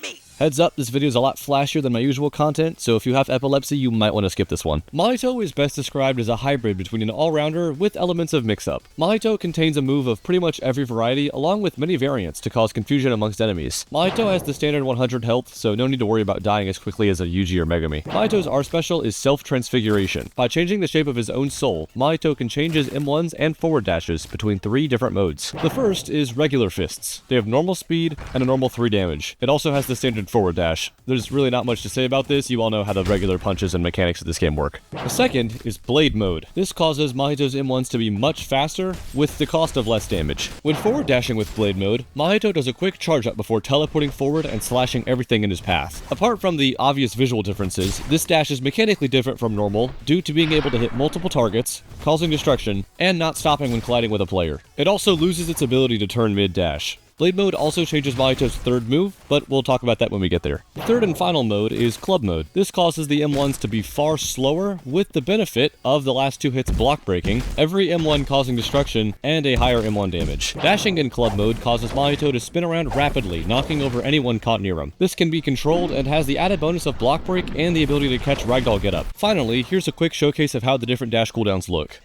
me! Heads up, this video is a lot flashier than my usual content, so if you have epilepsy, you might want to skip this one. Mahito is best described as a hybrid between an all-rounder with elements of mix-up. Mahito contains a move of pretty much every variety, along with many variants to cause confusion amongst enemies. Mahito has the standard 100 health, so no need to worry about dying as quickly as a Yuji or Megami. Mahito's R special is Self-Transfiguration. By changing the shape of his own soul, Mahito can change his M1s and forward dashes between 3 different modes. The first is regular fists. They have normal speed and a normal 3 damage. It also has the standard forward dash. There's really not much to say about this, you all know how the regular punches and mechanics of this game work. The second is blade mode. This causes Mahito's M1s to be much faster, with the cost of less damage. When forward dashing with blade mode, Mahito does a quick charge up before teleporting forward and slashing everything in his path. Apart from the obvious visual differences, this dash is mechanically different from normal, due to being able to hit multiple targets, causing destruction, and not stopping when colliding with a player. It also loses its ability to turn mid-dash. Blade mode also changes Mahito's third move, but we'll talk about that when we get there. The third and final mode is club mode. This causes the M1s to be far slower, with the benefit of the last 2 hits block breaking, every M1 causing destruction, and a higher M1 damage. Dashing in club mode causes Mahito to spin around rapidly, knocking over anyone caught near him. This can be controlled and has the added bonus of block break and the ability to catch ragdoll get up. Finally, here's a quick showcase of how the different dash cooldowns look.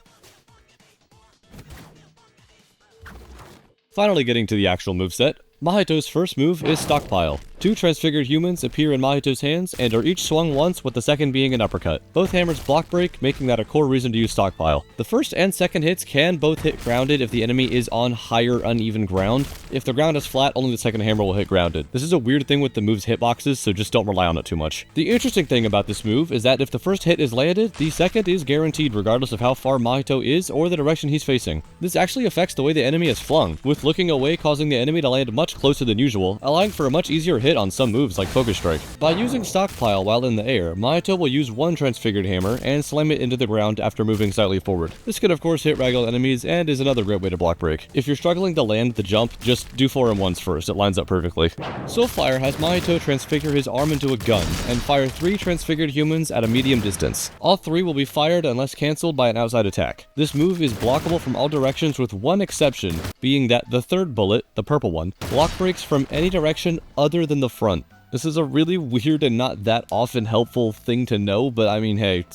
Finally getting to the actual moveset, Mahito's first move is Stockpile. 2 transfigured humans appear in Mahito's hands and are each swung once, with the second being an uppercut. Both hammers block break, making that a core reason to use Stockpile. The first and second hits can both hit grounded if the enemy is on higher uneven ground. If the ground is flat, only the second hammer will hit grounded. This is a weird thing with the move's hitboxes, so just don't rely on it too much. The interesting thing about this move is that if the first hit is landed, the second is guaranteed regardless of how far Mahito is or the direction he's facing. This actually affects the way the enemy is flung, with looking away causing the enemy to land much closer than usual, allowing for a much easier hit on some moves like Focus Strike. By using Stockpile while in the air, Mahito will use 1 transfigured hammer and slam it into the ground after moving slightly forward. This can of course hit ragdoll enemies and is another great way to block break. If you're struggling to land the jump, just do 4 M1s first, it lines up perfectly. Soulfire has Mahito transfigure his arm into a gun and fire 3 transfigured humans at a medium distance. All 3 will be fired unless cancelled by an outside attack. This move is blockable from all directions with one exception, being that the third bullet, the purple one, block breaks from any direction other than the front. This is a really weird and not that often helpful thing to know, but I mean, hey,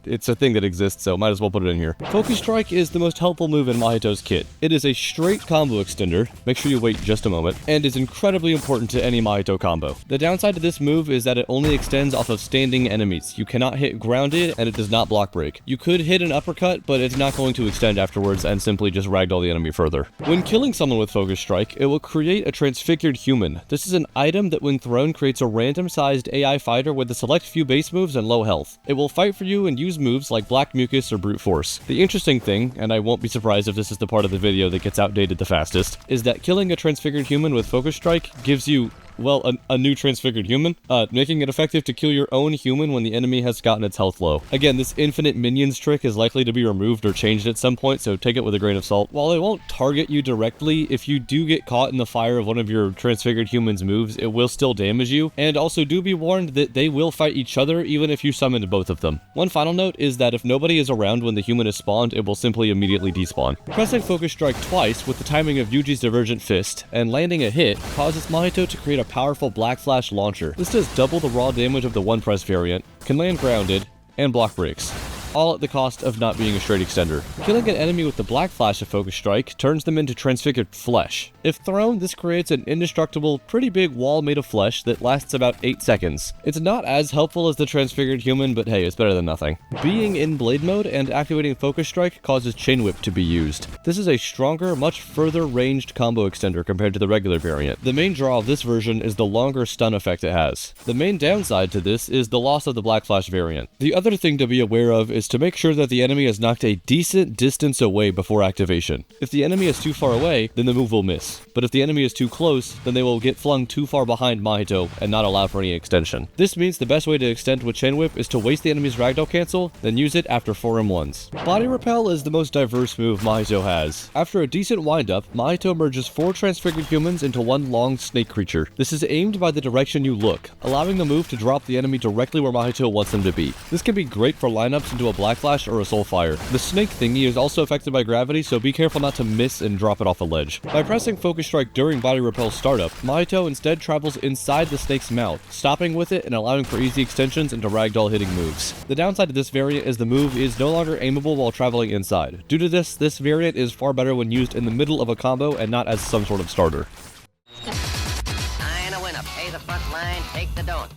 it's a thing that exists, so might as well put it in here. Focus Strike is the most helpful move in Mahito's kit. It is a straight combo extender, make sure you wait just a moment, and is incredibly important to any Mahito combo. The downside to this move is that it only extends off of standing enemies. You cannot hit grounded, and it does not block break. You could hit an uppercut, but it's not going to extend afterwards and simply just ragdoll the enemy further. When killing someone with Focus Strike, it will create a transfigured human. This is an item that when thrown creates a random-sized AI fighter with a select few base moves and low health. It will fight for you and use moves like Black Mucus or Brute Force. The interesting thing, and I won't be surprised if this is the part of the video that gets outdated the fastest, is that killing a transfigured human with Focus Strike gives you, well, a new transfigured human, making it effective to kill your own human when the enemy has gotten its health low. Again, this infinite minions trick is likely to be removed or changed at some point, so take it with a grain of salt. While it won't target you directly, if you do get caught in the fire of one of your transfigured humans' moves, it will still damage you, and also do be warned that they will fight each other even if you summoned both of them. One final note is that if nobody is around when the human is spawned, it will simply immediately despawn. Pressing Focus Strike twice with the timing of Yuji's Divergent Fist and landing a hit causes Mahito to create a powerful Black Flash launcher. This does double the raw damage of the 1 press variant, can land grounded, and block breaks, all at the cost of not being a straight extender. Killing an enemy with the Black Flash of Focus Strike turns them into transfigured flesh. If thrown, this creates an indestructible, pretty big wall made of flesh that lasts about 8 seconds. It's not as helpful as the transfigured human, but hey, it's better than nothing. Being in blade mode and activating Focus Strike causes Chain Whip to be used. This is a stronger, much further ranged combo extender compared to the regular variant. The main draw of this version is the longer stun effect it has. The main downside to this is the loss of the Black Flash variant. The other thing to be aware of is to make sure that the enemy is knocked a decent distance away before activation. If the enemy is too far away, then the move will miss. But if the enemy is too close, then they will get flung too far behind Mahito and not allow for any extension. This means the best way to extend with Chain Whip is to waste the enemy's ragdoll cancel, then use it after 4 M1s. Body Repel is the most diverse move Mahito has. After a decent windup, Mahito merges 4 transfigured humans into 1 long snake creature. This is aimed by the direction you look, allowing the move to drop the enemy directly where Mahito wants them to be. This can be great for lineups into a a Black Flash or a Soul Fire. The snake thingy is also affected by gravity, so be careful not to miss and drop it off a ledge. By pressing Focus Strike during Body Repel startup, Mahito instead travels inside the snake's mouth, stopping with it and allowing for easy extensions into ragdoll hitting moves. The downside of this variant is the move is no longer aimable while traveling inside. Due to this variant is far better when used in the middle of a combo and not as some sort of starter.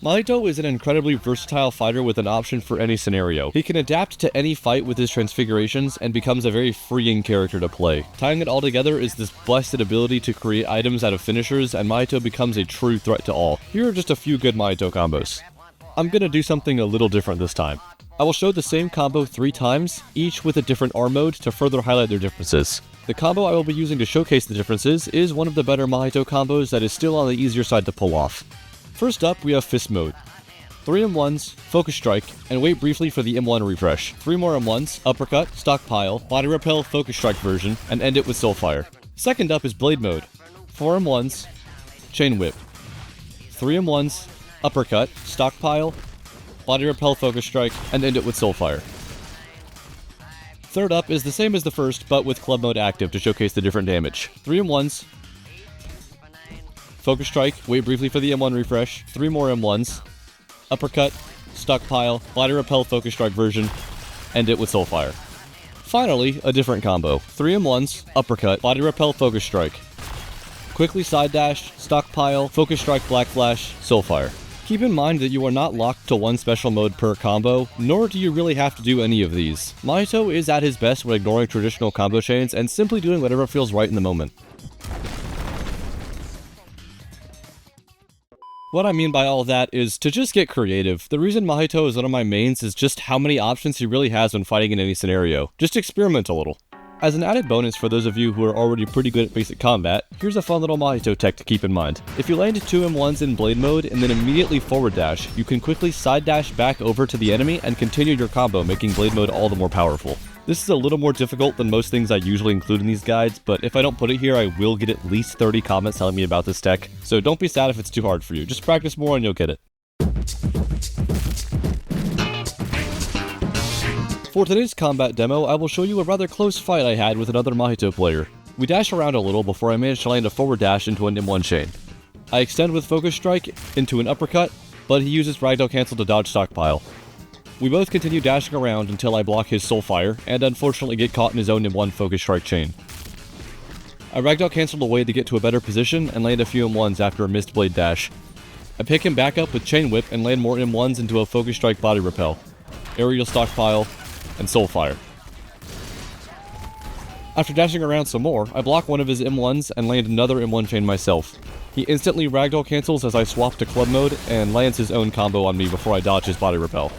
Mahito is an incredibly versatile fighter with an option for any scenario. He can adapt to any fight with his transfigurations and becomes a very freeing character to play. Tying it all together is this blessed ability to create items out of finishers, and Mahito becomes a true threat to all. Here are just a few good Mahito combos. I'm gonna do something a little different this time. I will show the same combo 3 times, each with a different R mode to further highlight their differences. The combo I will be using to showcase the differences is one of the better Mahito combos that is still on the easier side to pull off. First up, we have Fist Mode. 3 M1s, Focus Strike, and wait briefly for the M1 refresh. 3 more M1s, Uppercut, Stockpile, Body Repel, Focus Strike version, and end it with Soul Fire. Second up is Blade Mode. 4 M1s, Chain Whip. 3 M1s, Uppercut, Stockpile, Body Repel, Focus Strike, and end it with Soul Fire. Third up is the same as the first, but with Club Mode active to showcase the different damage. 3 M1s, Focus Strike, wait briefly for the M1 refresh, 3 more M1s, Uppercut, Stockpile, Body Repel, Focus Strike version, end it with Soul Fire. Finally, a different combo. 3 M1s, Uppercut, Body Repel, Focus Strike. Quickly Side Dash, Stockpile, Focus Strike, Black Flash, Soul Fire. Keep in mind that you are not locked to one special mode per combo, nor do you really have to do any of these. Mahito is at his best when ignoring traditional combo chains and simply doing whatever feels right in the moment. What I mean by all that is to just get creative. The reason Mahito is one of my mains is just how many options he really has when fighting in any scenario. Just experiment a little. As an added bonus for those of you who are already pretty good at basic combat, here's a fun little Mahito tech to keep in mind. If you land 2 M1s in Blade Mode and then immediately forward dash, you can quickly side dash back over to the enemy and continue your combo, making Blade Mode all the more powerful. This is a little more difficult than most things I usually include in these guides, but if I don't put it here, I will get at least 30 comments telling me about this tech, so don't be sad if it's too hard for you. Just practice more and you'll get it. For today's combat demo, I will show you a rather close fight I had with another Mahito player. We dash around a little before I manage to land a forward dash into an M1 chain. I extend with Focus Strike into an uppercut, but he uses Ragdoll Cancel to dodge Stockpile. We both continue dashing around until I block his Soul Fire, and unfortunately get caught in his own M1 Focus Strike chain. I Ragdoll Canceled away to get to a better position and land a few M1s after a missed blade dash. I pick him back up with Chain Whip and land more M1s into a Focus Strike Body Repel, Aerial Stockpile, and Soul Fire. After dashing around some more, I block one of his M1s and land another M1 chain myself. He instantly Ragdoll Cancels as I swap to Club Mode and lands his own combo on me before I dodge his Body Repel.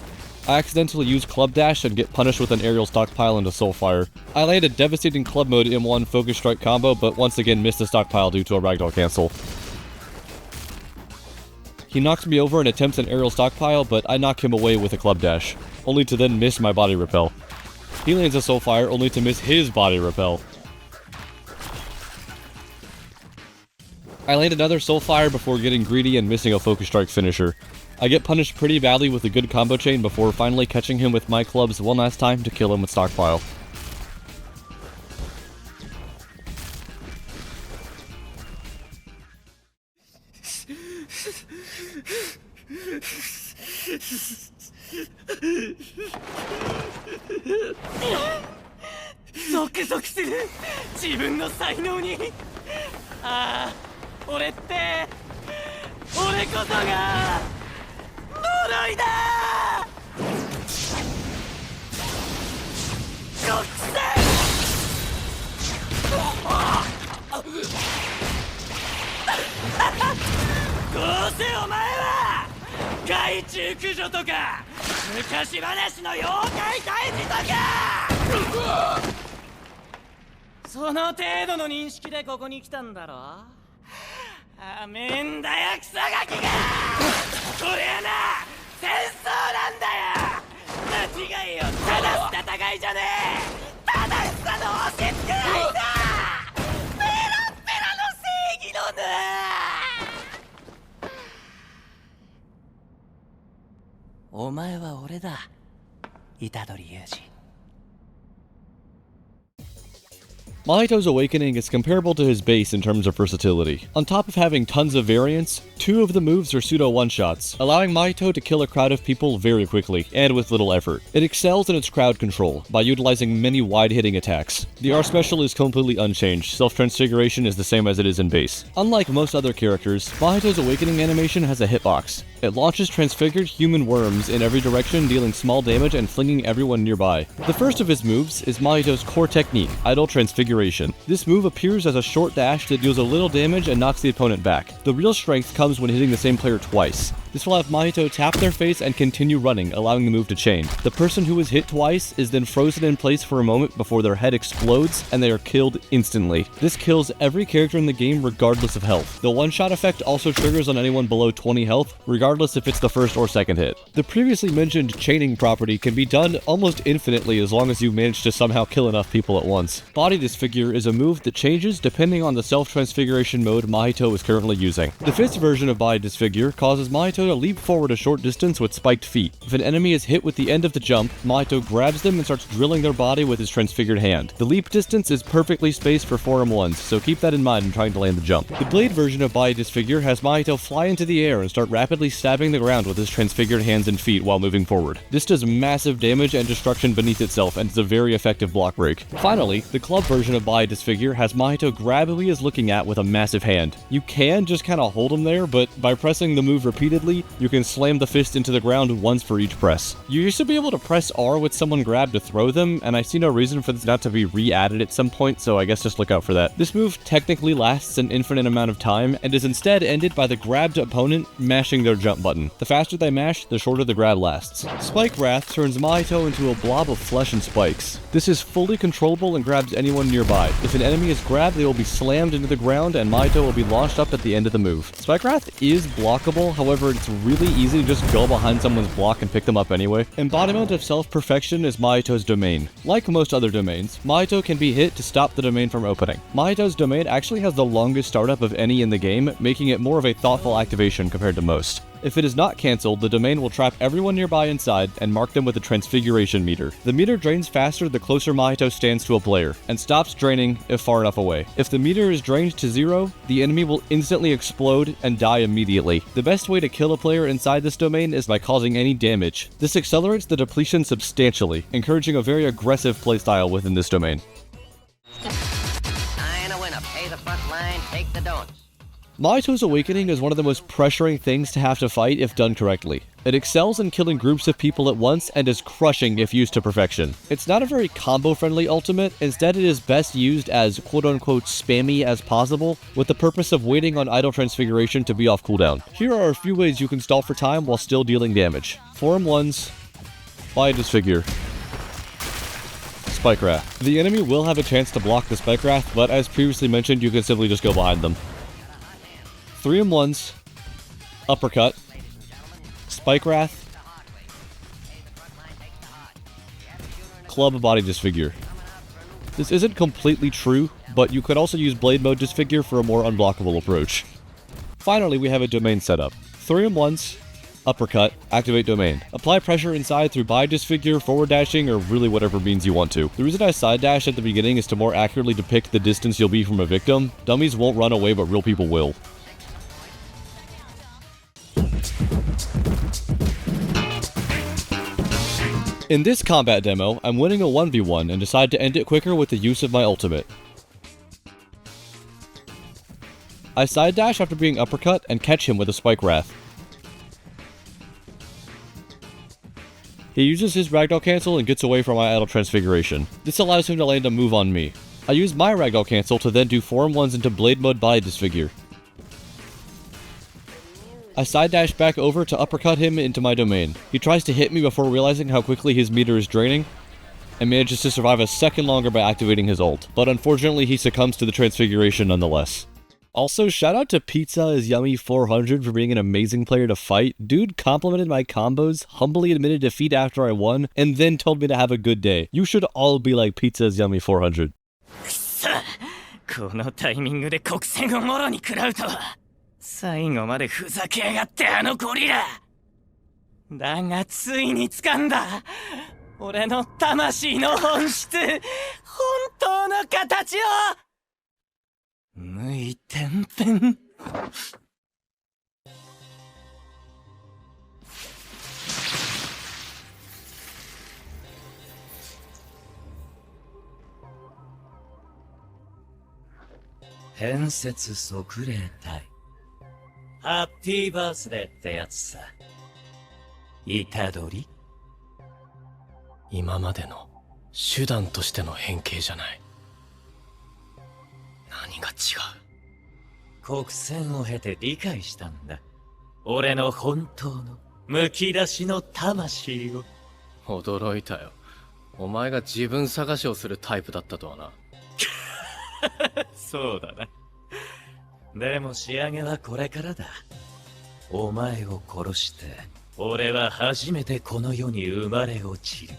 I accidentally use Club Dash and get punished with an Aerial Stockpile into Soul Fire. I land a devastating Club Mode M1 Focus Strike combo, but once again missed the Stockpile due to a Ragdoll Cancel. He knocks me over and attempts an Aerial Stockpile, but I knock him away with a Club Dash, only to then miss my Body Repel. He lands a Soul Fire, only to miss his Body Repel. I land another Soul Fire before getting greedy and missing a Focus Strike finisher. I get punished pretty badly with a good combo chain before finally catching him with my clubs one last time to kill him with Stockpile. Mahito's awakening is comparable to his base in terms of versatility. On top of having tons of variants, 2 of the moves are pseudo one-shots, allowing Mahito to kill a crowd of people very quickly, and with little effort. It excels in its crowd control, by utilizing many wide-hitting attacks. The R special is completely unchanged, self-transfiguration is the same as it is in base. Unlike most other characters, Mahito's awakening animation has a hitbox. It launches transfigured human worms in every direction, dealing small damage and flinging everyone nearby. The first of his moves is Mahito's core technique, Idle Transfiguration. This move appears as a short dash that deals a little damage and knocks the opponent back. The real strength comes when hitting the same player twice. This will have Mahito tap their face and continue running, allowing the move to chain. The person who is hit twice is then frozen in place for a moment before their head explodes and they are killed instantly. This kills every character in the game regardless of health. The one-shot effect also triggers on anyone below 20 health, regardless if it's the first or second hit. The previously mentioned chaining property can be done almost infinitely as long as you manage to somehow kill enough people at once. Body Disfigure is a move that changes depending on the self-transfiguration mode Mahito is currently using. The 5th version of Body Disfigure causes Mahito to leap forward a short distance with spiked feet. If an enemy is hit with the end of the jump, Mahito grabs them and starts drilling their body with his transfigured hand. The leap distance is perfectly spaced for 4M1s, so keep that in mind when trying to land the jump. The Blade version of Body Disfigure has Mahito fly into the air and start rapidly stabbing the ground with his transfigured hands and feet while moving forward. This does massive damage and destruction beneath itself, and is a very effective block break. Finally, the club version of Body Disfigure has Mahito grab who he is looking at with a massive hand. You can just kind of hold him there, but by pressing the move repeatedly, you can slam the fist into the ground once for each press. You used to be able to press R with someone grabbed to throw them, and I see no reason for this not to be re-added at some point, so I guess just look out for that. This move technically lasts an infinite amount of time, and is instead ended by the grabbed opponent mashing their jump button. The faster they mash, the shorter the grab lasts. Spike Wrath turns Mahito into a blob of flesh and spikes. This is fully controllable and grabs anyone nearby. If an enemy is grabbed, they will be slammed into the ground, and Mahito will be launched up at the end of the move. Spike Wrath is blockable, however it's really easy to just go behind someone's block and pick them up anyway. Embodiment of Self-Perfection is Mahito's domain. Like most other domains, Mahito can be hit to stop the domain from opening. Mahito's domain actually has the longest startup of any in the game, making it more of a thoughtful activation compared to most. If it is not cancelled, the domain will trap everyone nearby inside and mark them with a transfiguration meter. The meter drains faster the closer Mahito stands to a player, and stops draining if far enough away. If the meter is drained to 0, the enemy will instantly explode and die immediately. The best way to kill a player inside this domain is by causing any damage. This accelerates the depletion substantially, encouraging a very aggressive playstyle within this domain. I know when to pay the front line, take the don'ts. Mahito's awakening is one of the most pressuring things to have to fight if done correctly. It excels in killing groups of people at once and is crushing if used to perfection. It's not a very combo-friendly ultimate, instead it is best used as quote-unquote spammy as possible, with the purpose of waiting on Idle Transfiguration to be off cooldown. Here are a few ways you can stall for time while still dealing damage. 4M1s, Body Disfigure, Spike Wrath. The enemy will have a chance to block the Spike Wrath, but as previously mentioned, you can simply just go behind them. 3M1s, Uppercut, Spike Wrath, Club Body Disfigure. This isn't completely true, but you could also use Blade Mode Disfigure for a more unblockable approach. Finally, we have a domain setup. 3M1s, Uppercut, activate domain. Apply pressure inside through Body Disfigure, forward dashing, or really whatever means you want to. The reason I side dash at the beginning is to more accurately depict the distance you'll be from a victim. Dummies won't run away, but real people will. In this combat demo, I'm winning a 1v1 and decide to end it quicker with the use of my ultimate. I side dash after being uppercut and catch him with a Spike Wrath. He uses his ragdoll cancel and gets away from my idle transfiguration. This allows him to land a move on me. I use my ragdoll cancel to then do 4M1s into Blade Mode Body Disfigure. I side dash back over to uppercut him into my domain. He tries to hit me before realizing how quickly his meter is draining, and manages to survive a second longer by activating his ult, but unfortunately he succumbs to the transfiguration nonetheless. Also, shout out to Pizza is Yummy 400 for being an amazing player to fight. Dude complimented my combos, humbly admitted defeat after I won, and then told me to have a good day. You should all be like Pizza is Yummy 400. このタイミングで国戦をもろに食らうとは。最後までふざけやがってあのゴリラ。だがついに掴んだ。俺の魂の本質、本当の形を無意点々。変節即霊体。ハッピーバースデーってやつさ。虎杖？今までの手段としての変形じゃない。何が違う？国戦を経て理解したんだ。俺の本当のむき出しの魂を。驚いたよ。お前が自分探しをするタイプだったとはな。そうだな。でも仕上げはこれからだ。お前を殺して、俺は初めてこの世に生まれ落ちる。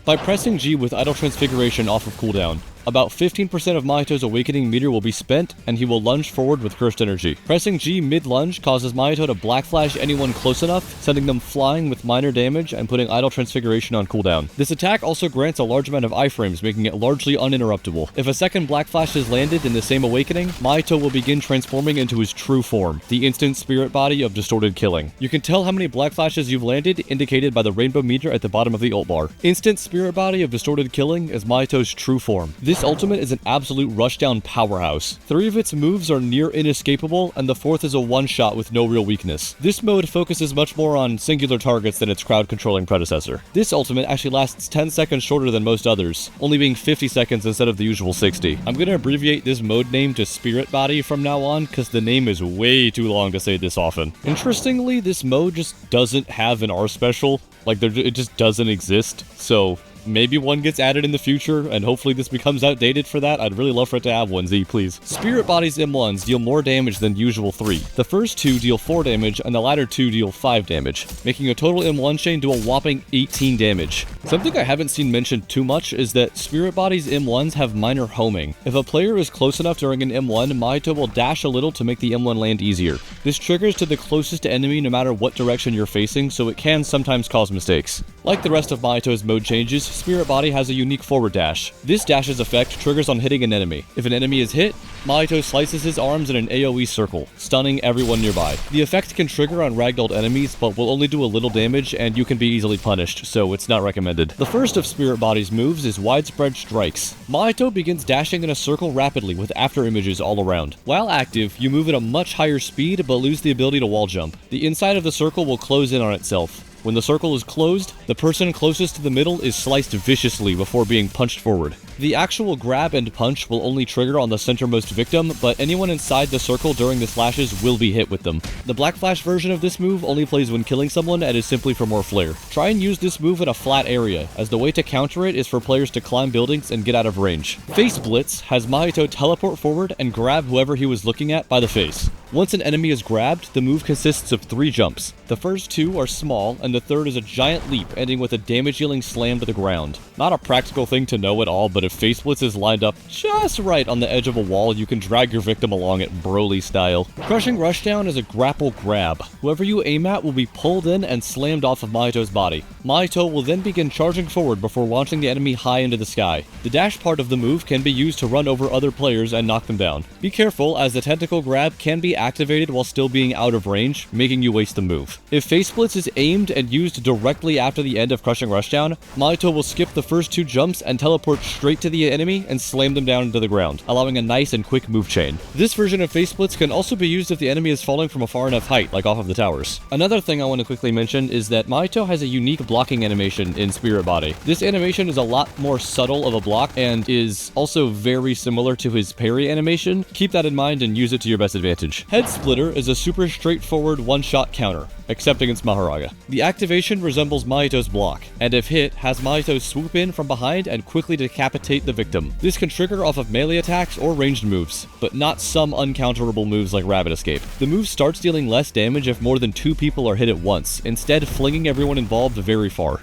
By pressing G with Idle Transfiguration off of cooldown, about 15% of Mahito's awakening meter will be spent, and he will lunge forward with Cursed Energy. Pressing G mid-lunge causes Mahito to Black Flash anyone close enough, sending them flying with minor damage and putting Idle Transfiguration on cooldown. This attack also grants a large amount of iframes, making it largely uninterruptible. If a second Black Flash is landed in the same awakening, Mahito will begin transforming into his true form, the instant spirit body of Distorted Killing. You can tell how many Black Flashes you've landed, indicated by the rainbow meter at the bottom of the ult bar. Instant spirit body of Distorted Killing is Mahito's true form. This ultimate is an absolute rushdown powerhouse. 3 of its moves are near inescapable, and the 4th is a one-shot with no real weakness. This mode focuses much more on singular targets than its crowd-controlling predecessor. This ultimate actually lasts 10 seconds shorter than most others, only being 50 seconds instead of the usual 60. I'm gonna abbreviate this mode name to Spirit Body from now on, because the name is way too long to say this often. Interestingly, this mode just doesn't have an R special. Like, it just doesn't exist, so maybe one gets added in the future, and hopefully this becomes outdated for that. I'd really love for it to have one, Z, please. Spirit Body's M1s deal more damage than usual 3. The first 2 deal 4 damage, and the latter 2 deal 5 damage, making a total M1 chain do a whopping 18 damage. Something I haven't seen mentioned too much is that Spirit Body's M1s have minor homing. If a player is close enough during an M1, Mahito will dash a little to make the M1 land easier. This triggers to the closest enemy no matter what direction you're facing, so it can sometimes cause mistakes. Like the rest of Mahito's mode changes, Spirit Body has a unique forward dash. This dash's effect triggers on hitting an enemy. If an enemy is hit, Mahito slices his arms in an AoE circle, stunning everyone nearby. The effect can trigger on ragdolled enemies, but will only do a little damage, and you can be easily punished, so it's not recommended. The first of Spirit Body's moves is Widespread Strikes. Mahito begins dashing in a circle rapidly with after images all around. While active, you move at a much higher speed, but lose the ability to wall jump. The inside of the circle will close in on itself. When the circle is closed, the person closest to the middle is sliced viciously before being punched forward. The actual grab and punch will only trigger on the centermost victim, but anyone inside the circle during the slashes will be hit with them. The Black Flash version of this move only plays when killing someone and is simply for more flair. Try and use this move in a flat area, as the way to counter it is for players to climb buildings and get out of range. Face Blitz has Mahito teleport forward and grab whoever he was looking at by the face. Once an enemy is grabbed, the move consists of 3 jumps. The first 2 are small, and the third is a giant leap, ending with a damage-dealing slam to the ground. Not a practical thing to know at all, but if Face Blitz is lined up just right on the edge of a wall, you can drag your victim along it Broly style. Crushing Rushdown is a grapple grab. Whoever you aim at will be pulled in and slammed off of Mahito's body. Mahito will then begin charging forward before launching the enemy high into the sky. The dash part of the move can be used to run over other players and knock them down. Be careful, as the tentacle grab can be activated while still being out of range, making you waste the move. If Face Blitz is aimed and used directly after the end of Crushing Rushdown, Mahito will skip the first 2 jumps and teleport straight to the enemy and slam them down into the ground, allowing a nice and quick move chain. This version of Face Blitz can also be used if the enemy is falling from a far enough height, like off of the towers. Another thing I want to quickly mention is that Mahito has a unique blocking animation in Spirit Body. This animation is a lot more subtle of a block and is also very similar to his parry animation. Keep that in mind and use it to your best advantage. Head Splitter is a super straightforward one-shot counter, except against Mahoraga. The activation resembles Mahito's block, and if hit, has Mahito swoop in from behind and quickly decapitate the victim. This can trigger off of melee attacks or ranged moves, but not some uncounterable moves like Rabbit Escape. The move starts dealing less damage if more than 2 people are hit at once, instead flinging everyone involved very far.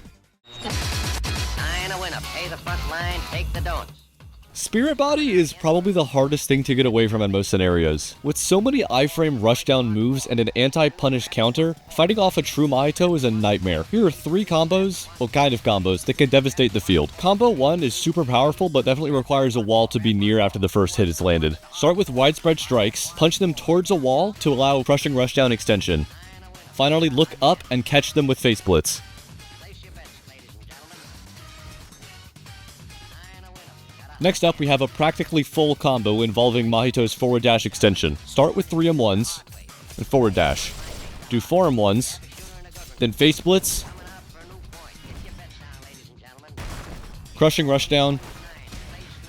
Sign a winner. Pay the front line, take the don'ts. Spirit Body is probably the hardest thing to get away from in most scenarios. With so many iframe rushdown moves and an anti-punish counter, fighting off a true Mahito is a nightmare. Here are 3 combos, well kind of combos, that can devastate the field. Combo 1 is super powerful but definitely requires a wall to be near after the first hit is landed. Start with widespread strikes, punch them towards a wall to allow crushing rushdown extension. Finally look up and catch them with face blitz. Next up, we have a practically full combo involving Mahito's forward dash extension. Start with 3M1s and forward dash. Do 4M1s, then face blitz, crushing rushdown,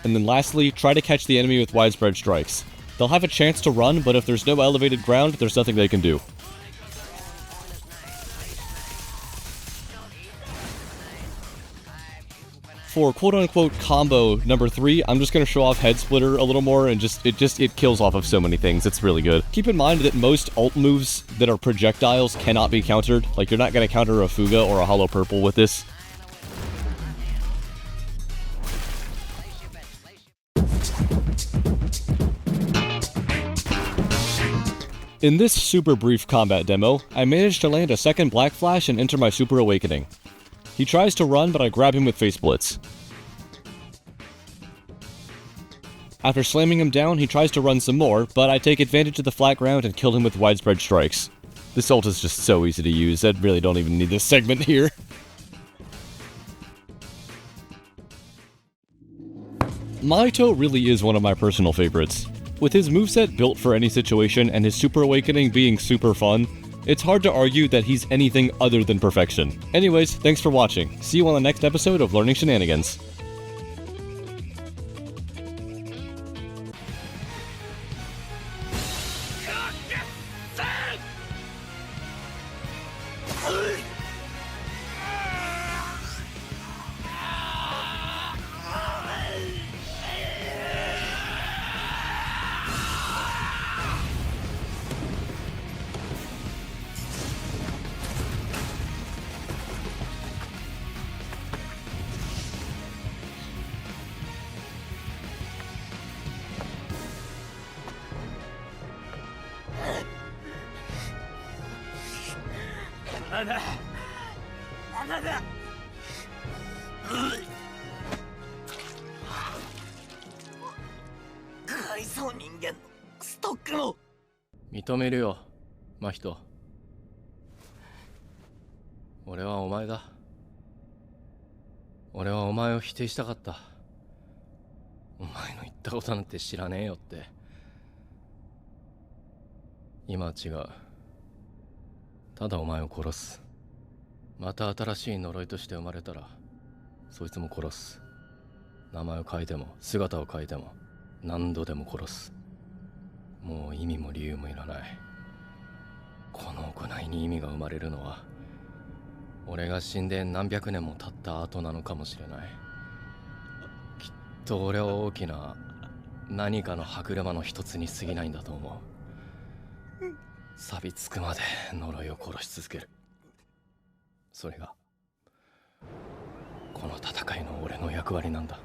and then lastly, try to catch the enemy with widespread strikes. They'll have a chance to run, but if there's no elevated ground, there's nothing they can do. For quote-unquote combo number 3, I'm just going to show off Head Splitter a little more, and it kills off of so many things. It's really good. Keep in mind that most ult moves that are projectiles cannot be countered. Like, you're not going to counter a Fuga or a Hollow Purple with this. In this super brief combat demo, I managed to land a second Black Flash and enter my Super Awakening. He tries to run, but I grab him with Face Blitz. After slamming him down, he tries to run some more, but I take advantage of the flat ground and kill him with widespread strikes. This ult is just so easy to use, I really don't even need this segment here. Mahito really is one of my personal favorites. With his moveset built for any situation and his Super Awakening being super fun, it's hard to argue that he's anything other than perfection. Anyways, thanks for watching. See you on the next episode of Learning Shenanigans.認めるよ、真人。俺はお前だ。俺はお前を否定したかった。お前の言ったことなんて知らねえよって。今は違う。ただお前を殺す。また新しい呪いとして生まれたら、そいつも殺す。名前を変えても姿を変えても何度でも殺す。もう意味も理由もいらない。この行いに意味が生まれるのは俺が死んで何百年も経った後なのかもしれない。きっと俺は大きな何かの歯車の一つに過ぎないんだと思う。錆びつくまで呪いを殺し続ける。それがこの戦いの俺の役割なんだ。